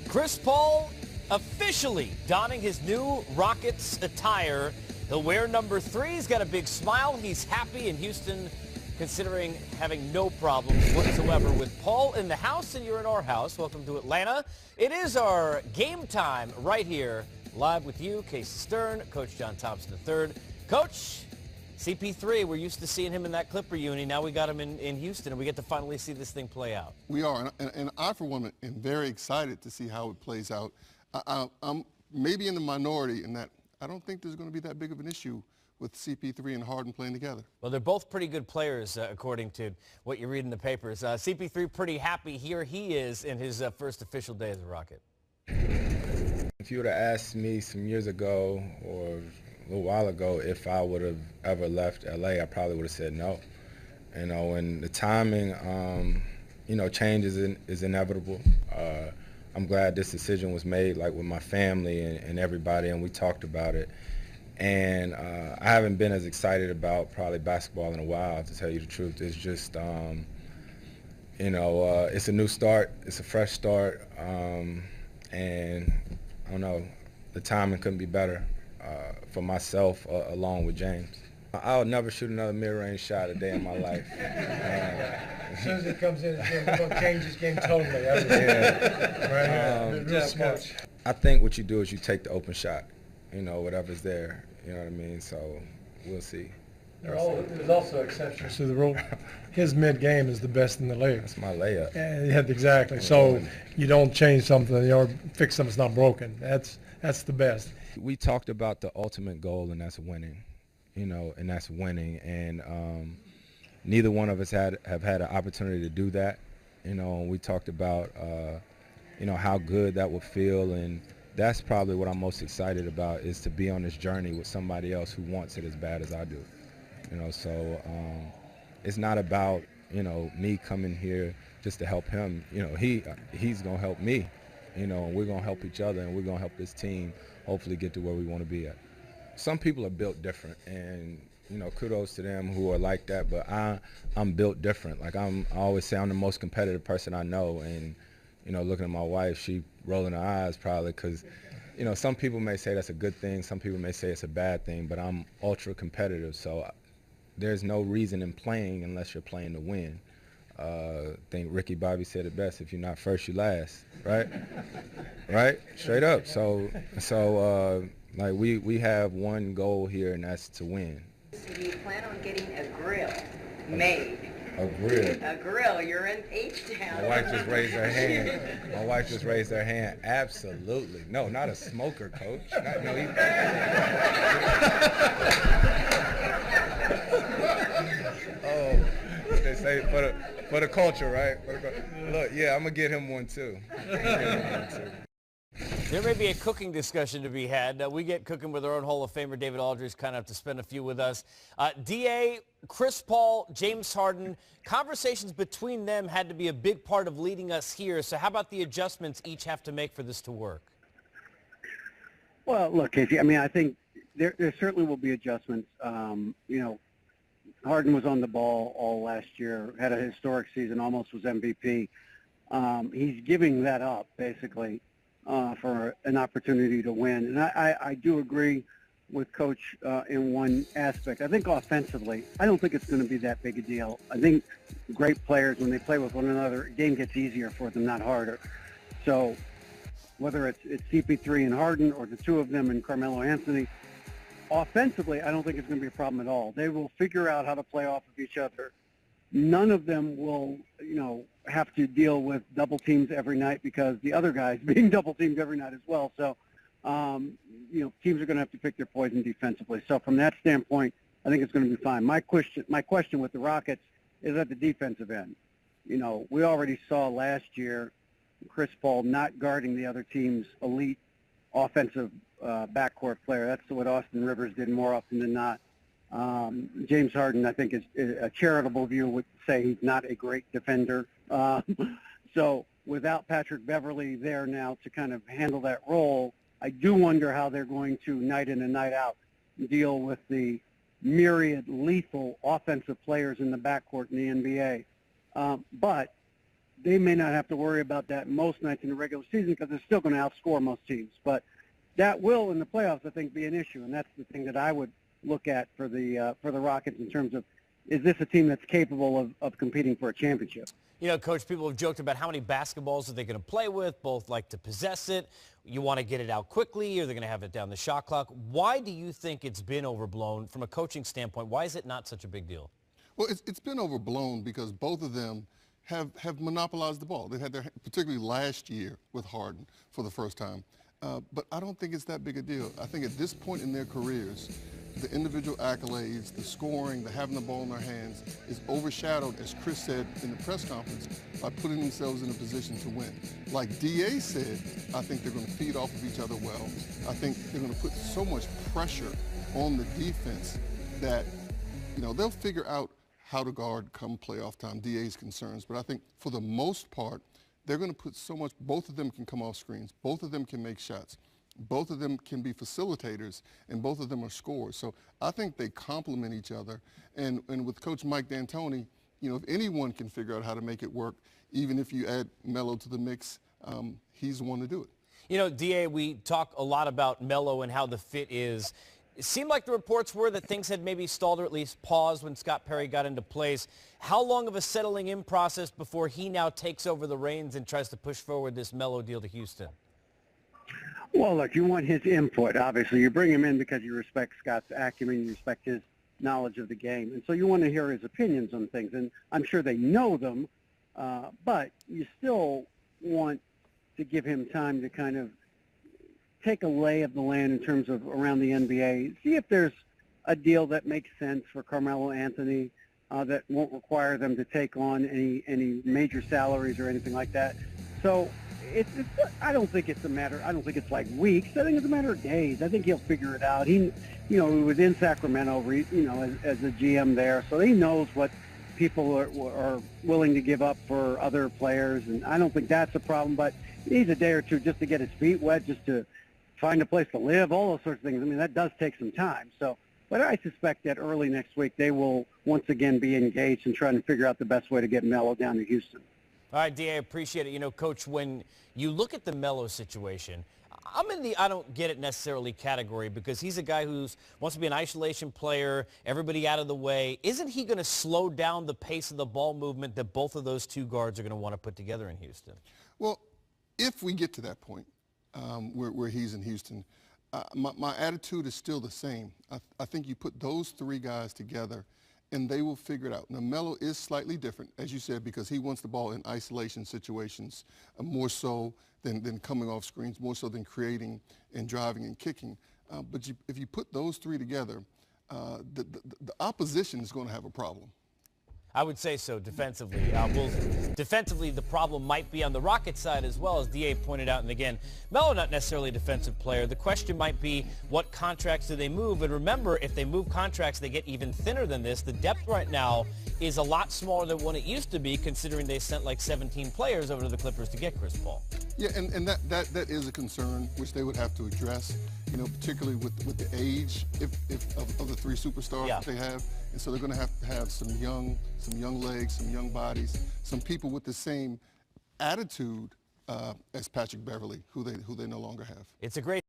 Chris Paul officially donning his new Rockets attire. He'll wear number 3. He's got a big smile. He's happy in Houston, considering having no problems whatsoever with Paul in the house, and you're in our house. Welcome to Atlanta. It is our game time right here, live with you, Casey Stern, Coach John Thompson III. Coach, CP3, we're used to seeing him in that Clipper uni. Now we got him in Houston, and we get to finally see this thing play out. We are, and I, for one, am very excited to see how it plays out. I'm maybe in the minority in that I don't think there's going to be that big of an issue with CP3 and Harden playing together. Well, they're both pretty good players, according to what you read in the papers. CP3 pretty happy. Here he is in his first official day as a Rocket. If you would have asked me some years ago or a little while ago if I would have ever left LA, I probably would have said no. You know, and the timing, change is inevitable. I'm glad this decision was made, like with my family and everybody, and we talked about it. And I haven't been as excited about probably basketball in a while, to tell you the truth. It's just, it's a new start. It's a fresh start. And I don't know, the timing couldn't be better for myself along with James. I'll never shoot another mid-range shot a day in my life. As soon as he comes in, we're going to change his game totally. Real smart. I think what you do is you take the open shot, whatever's there. You know what I mean? So we'll see. There's also exceptions to the rule. His mid-game is the best in the league. That's my layup. Yeah, exactly. So you don't change something or fix something that's not broken. That's the best. We talked about the ultimate goal, and that's winning. And that's winning. And neither one of us have had an opportunity to do that. And we talked about, how good that would feel. And that's probably what I'm most excited about, is to be on this journey with somebody else who wants it as bad as I do. So it's not about, me coming here just to help him. He's going to help me, and we're going to help each other, and we're going to help this team hopefully get to where we want to be at. Some people are built different, and kudos to them who are like that, but I'm built different. Like I always say, I'm the most competitive person I know, and looking at my wife, she rolling her eyes probably because some people may say that's a good thing, some people may say it's a bad thing, but I'm ultra competitive, so there's no reason in playing unless you're playing to win. I think Ricky Bobby said it best: if you're not first, you last, right? Right? Straight up. So like we have one goal here, and that's to win. Do you plan on getting a grill made? A grill? A grill. You're in H-Town. My wife just raised her hand. Absolutely. No, not a smoker, Coach. They say for the culture, right? Look, yeah, I'm going to get him one, too. There may be a cooking discussion to be had. We get cooking with our own Hall of Famer, David Aldridge, kind of to spend a few with us. D.A., Chris Paul, James Harden, conversations between them had to be a big part of leading us here. So how about the adjustments each have to make for this to work? Well, look, Casey, I think there certainly will be adjustments. Harden was on the ball all last year, had a historic season, almost was MVP. He's giving that up, basically, for an opportunity to win. And I do agree with Coach in one aspect. I think offensively, I don't think it's going to be that big a deal. I think great players, when they play with one another, the game gets easier for them, not harder. So whether it's CP3 and Harden or the two of them and Carmelo Anthony, offensively, I don't think it's going to be a problem at all. They will figure out how to play off of each other. None of them will, have to deal with double teams every night because the other guys being double teamed every night as well. So, teams are going to have to pick their poison defensively. So from that standpoint, I think it's going to be fine. My question with the Rockets is at the defensive end. We already saw last year Chris Paul not guarding the other team's elite offensive backcourt player. That's what Austin Rivers did more often than not. James Harden, I think, is a charitable view would say he's not a great defender. So without Patrick Beverley there now to kind of handle that role, I do wonder how they're going to, night in and night out, deal with the myriad lethal offensive players in the backcourt in the NBA. But they may not have to worry about that most nights in the regular season because they're still going to outscore most teams. But that will, in the playoffs, I think, be an issue, and that's the thing that I would look at for the Rockets in terms of, is this a team that's capable of competing for a championship? You know, Coach, people have joked about how many basketballs are they going to play with. Both like to possess it. You want to get it out quickly, or they're going to have it down the shot clock. Why do you think it's been overblown from a coaching standpoint? Why is it not such a big deal? Well, it's been overblown because both of them have monopolized the ball. They had their, particularly last year with Harden for the first time. But I don't think it's that big a deal. I think at this point in their careers, the individual accolades, the scoring, the having the ball in their hands is overshadowed, as Chris said in the press conference, by putting themselves in a position to win. Like D.A. said, I think they're going to feed off of each other well. I think they're going to put so much pressure on the defense that, you know, they'll figure out how to guard come playoff time, D.A.'s concerns. But I think for the most part, they're going to put so much, both of them can come off screens, both of them can make shots. Both of them can be facilitators, and both of them are scorers. So I think they complement each other. And with Coach Mike D'Antoni, you know, if anyone can figure out how to make it work, even if you add Melo to the mix, he's the one to do it. You know, D.A., we talk a lot about Melo and how the fit is. It seemed like the reports were that things had maybe stalled or at least paused when Scott Perry got into place. How long of a settling in process before he now takes over the reins and tries to push forward this Melo deal to Houston? Well, look, you want his input, obviously. You bring him in because you respect Scott's acumen, you respect his knowledge of the game. And so you want to hear his opinions on things. And I'm sure they know them, but you still want to give him time to kind of take a lay of the land in terms of around the NBA, see if there's a deal that makes sense for Carmelo Anthony that won't require them to take on any major salaries or anything like that. So I don't think it's a matter. I don't think it's like weeks. I think it's a matter of days. I think he'll figure it out. He was in Sacramento, as a GM there, so he knows what people are willing to give up for other players, and I don't think that's a problem. But he needs a day or two just to get his feet wet, just to find a place to live, all those sorts of things. I mean, that does take some time. So, but I suspect that early next week they will once again be engaged in trying to figure out the best way to get Melo down to Houston. All right, D.A., I appreciate it. You know, Coach, when you look at the Melo situation, I'm in the I don't get it necessarily category because he's a guy who wants to be an isolation player, everybody out of the way. Isn't he going to slow down the pace of the ball movement that both of those two guards are going to want to put together in Houston? Well, if we get to that point where he's in Houston, my attitude is still the same. I think you put those three guys together and they will figure it out. Now, Melo is slightly different, as you said, because he wants the ball in isolation situations more so than coming off screens, more so than creating and driving and kicking. But if you put those three together, the opposition is going to have a problem. I would say so defensively. Defensively, the problem might be on the Rockets side as well, as D.A. pointed out. And again, Melo not necessarily a defensive player. The question might be what contracts do they move? And remember, if they move contracts, they get even thinner than this. The depth right now is a lot smaller than what it used to be, considering they sent like 17 players over to the Clippers to get Chris Paul. Yeah, and that is a concern which they would have to address, you know, particularly with the age of the three superstars that they have. And so they're going to have some young legs, some young bodies, some people with the same attitude as Patrick Beverley, who they no longer have. It's a great